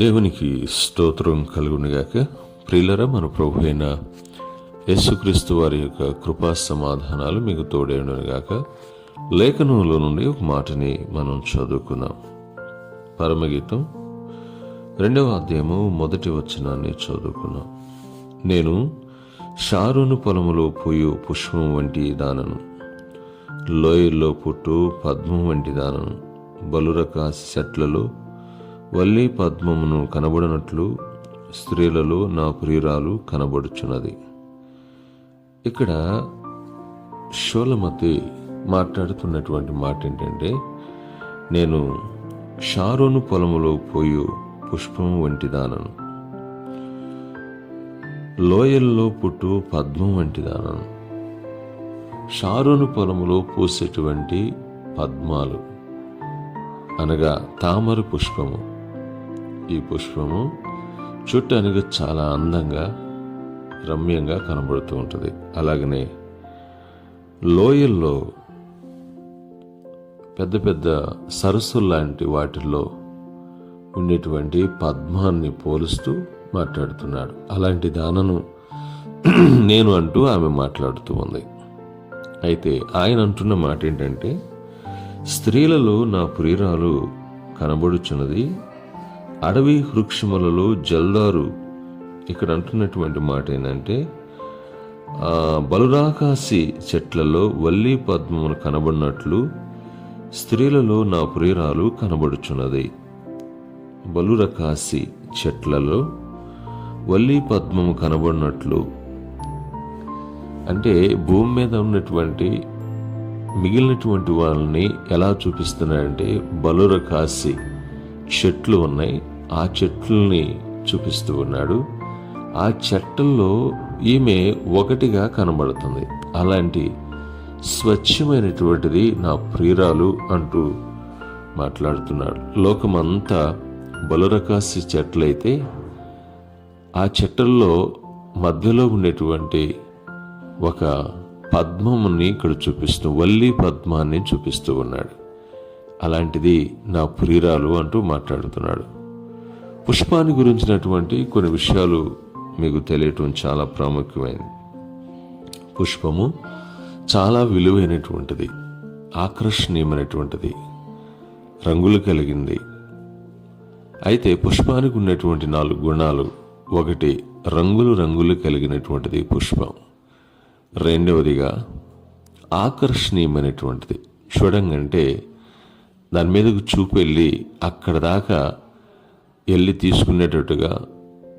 దేవునికి స్తోత్రం కలుగునుగాక. ప్రియులరా, మన ప్రభు అయిన యేసుక్రీస్తు వారి యొక్క కృపా సమాధానాలు మీకు తోడేయునుగాక. లేఖనంలో నుండి ఒక మాటని మనం చదువుకుందాం. పరమగీతం 2వ అధ్యాయము 1వ వచనాన్ని చదువుకున్నాం. నేను షారోను పొలములో పూయు పుష్పం వంటి దానను, లోయల్లో పుట్టు పద్మం వంటి దానను, బలురకాసి చెట్లలో వల్లి పద్మమును కనబడినట్లు స్త్రీలలో నా ప్రియురాలు కనబడుచున్నది. ఇక్కడ షోలమతి మాట్లాడుతున్నటువంటి మాట ఏంటంటే, నేను షారోను పొలములో పోయు పుష్పం వంటి దానను, లోయల్లో పుట్టు పద్మం వంటి దానను. షారోను పొలములో పూసేటువంటి పద్మాలు అనగా తామర పుష్పము. ఈ పుష్పము చూడటానికి చాలా అందంగా రమ్యంగా కనబడుతూ ఉంటుంది. అలాగనే లోయల్లో పెద్ద పెద్ద సరస్సులు లాంటి వాటిల్లో ఉండేటువంటి పద్మాన్ని పోలుస్తూ మాట్లాడుతున్నాడు. అలాంటి దానను నేను అంటూ ఆమె మాట్లాడుతూ ఉంది. అయితే ఆయన అంటున్న మాట ఏంటంటే, స్త్రీలలో నా ప్రియురాలు కనబడుచున్నది, అడవి వృక్షములలో జల్దారు. ఇక్కడ అంటున్నటువంటి మాట ఏంటంటే, బలురాకాసి చెట్లలో వల్లి పద్మమును కనబడినట్లు స్త్రీలలో నా ప్రియురాలు కనబడుచున్నది. బలురకాసి చెట్లలో వల్లి పద్మము కనబడినట్లు అంటే భూమి మీద ఉన్నటువంటి మిగిలినటువంటి వాళ్ళని ఎలా చూపిస్తున్నాడంటే, బలురకాసి చెట్లు ఉన్నాయి, ఆ చెట్లని చూపిస్తూ ఉన్నాడు. ఆ చెట్లలో ఈమె ఒకటిగా కనబడుతుంది. అలాంటి స్వచ్ఛమైనటువంటిది నా ప్రియురాలు అంటూ మాట్లాడుతున్నాడు. లోకమంతా బలురకాసి చెట్లయితే ఆ చెట్లలో మధ్యలో ఉండేటువంటి ఒక పద్మముని ఇక్కడ చూపిస్తూ, వల్లి పద్మాన్ని చూపిస్తూ ఉన్నాడు. అలాంటిది నా ప్రియురాలు అంటూ మాట్లాడుతున్నాడు. పుష్పాన్ని గురించినటువంటి కొన్ని విషయాలు మీకు తెలియటం చాలా ప్రాముఖ్యమైనది. పుష్పము చాలా విలువైనటువంటిది, ఆకర్షణీయమైనటువంటిది, రంగులు కలిగింది. అయితే పుష్పానికి ఉన్నటువంటి 4 గుణాలు. 1, రంగులు కలిగినటువంటిది పుష్పం. 2వదిగా ఆకర్షణీయమైనటువంటిది. చూడంగంటే దాని మీదకు చూపు వెళ్ళి అక్కడ దాకా వెళ్ళి తీసుకునేటట్టుగా,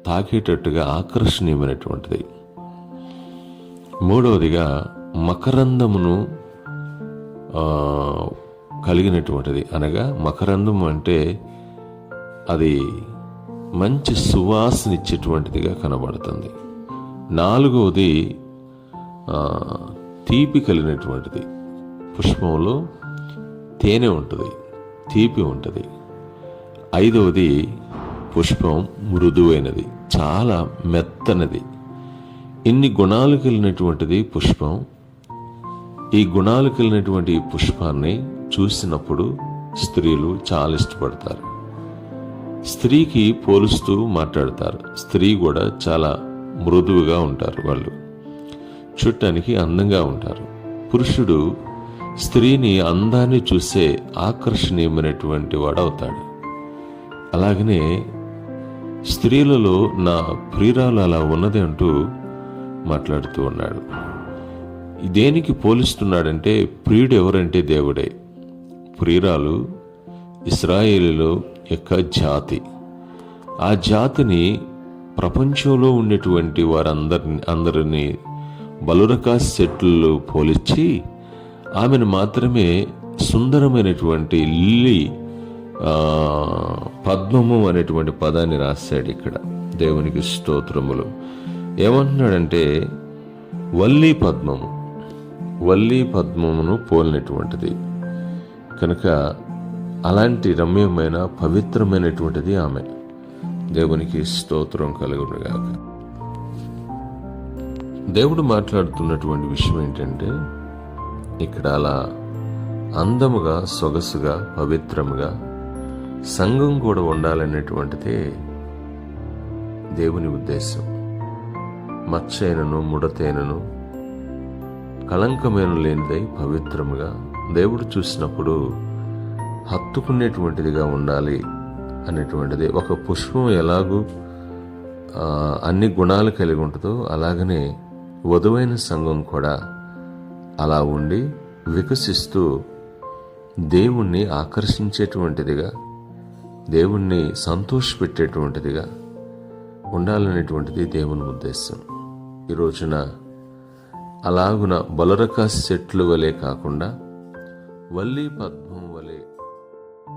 తాకేటట్టుగా ఆకర్షణీయమైనటువంటిది. 3వదిగా మకరందమును కలిగినటువంటిది. అనగా మకరందం అంటే అది మంచి సువాసనిచ్చేటువంటిదిగా కనబడుతుంది. 4వది తీపి కలిగినటువంటిది. పుష్పంలో తేనె ఉంటుంది, తీపి ఉంటుంది. 5వది పుష్పం మృదువైనది, చాలా మెత్తనది. ఇన్ని గుణాలు కలిగినటువంటిది పుష్పం. ఈ గుణాలు కలిగినటువంటి పుష్పాన్ని చూసినప్పుడు స్త్రీలు చాలా ఇష్టపడతారు. స్త్రీకి పోలుస్తూ మాట్లాడతారు. స్త్రీ కూడా చాలా మృదువుగా ఉంటారు, వాళ్ళు చూడటానికి అందంగా ఉంటారు. పురుషుడు స్త్రీని అందాన్ని చూసే ఆకర్షణీయమైనటువంటి వాడవుతాడు. అలాగనే స్త్రీలలో నా ప్రియురాలు అలా ఉన్నది అంటూ మాట్లాడుతూ ఉన్నాడు. దేనికి పోలిస్తున్నాడంటే, ప్రియుడు ఎవరంటే దేవుడే. ప్రియురాలు ఇశ్రాయేలులో యొక్క జాతి. ఆ జాతిని ప్రపంచంలో ఉండేటువంటి అందరినీ బలురకాసి చెట్లు పోల్చి ఆమెను మాత్రమే సుందరమైనటువంటి లిల్లీ పద్మము అనేటువంటి పదాన్ని రాశాడు ఇక్కడ. దేవునికి స్తోత్రములు. ఏమంటున్నాడంటే, వల్లి పద్మమును పోలినటువంటిది కనుక అలాంటి రమ్యమైన పవిత్రమైనటువంటిది ఆమె. దేవునికి స్తోత్రం కలుగునుగాక. దేవుడు మాట్లాడుతున్నటువంటి విషయం ఏంటంటే, ఇక్కడ అలా అందముగా, సొగసుగా, పవిత్రముగా సంఘం కూడా ఉండాలనేటువంటిదే దేవుని ఉద్దేశం. మచ్చైనను ముడతైనను కళంకమైన లేనిదై పవిత్రముగా దేవుడు చూసినప్పుడు హత్తుకునేటువంటిదిగా ఉండాలి అనేటువంటిది. ఒక పుష్పం ఎలాగూ అన్ని గుణాలు కలిగి ఉంటుందో అలాగనే వధువైన సంఘం కూడా అలా ఉండి వికసిస్తూ దేవుణ్ణి ఆకర్షించేటువంటిదిగా, దేవుణ్ణి సంతోషపెట్టేటువంటిదిగా ఉండాలనేటువంటిది దేవుని ఉద్దేశం. ఈ రోజున అలాగున బొలరక చెట్లు వలె కాకుండా వల్లి పద్మం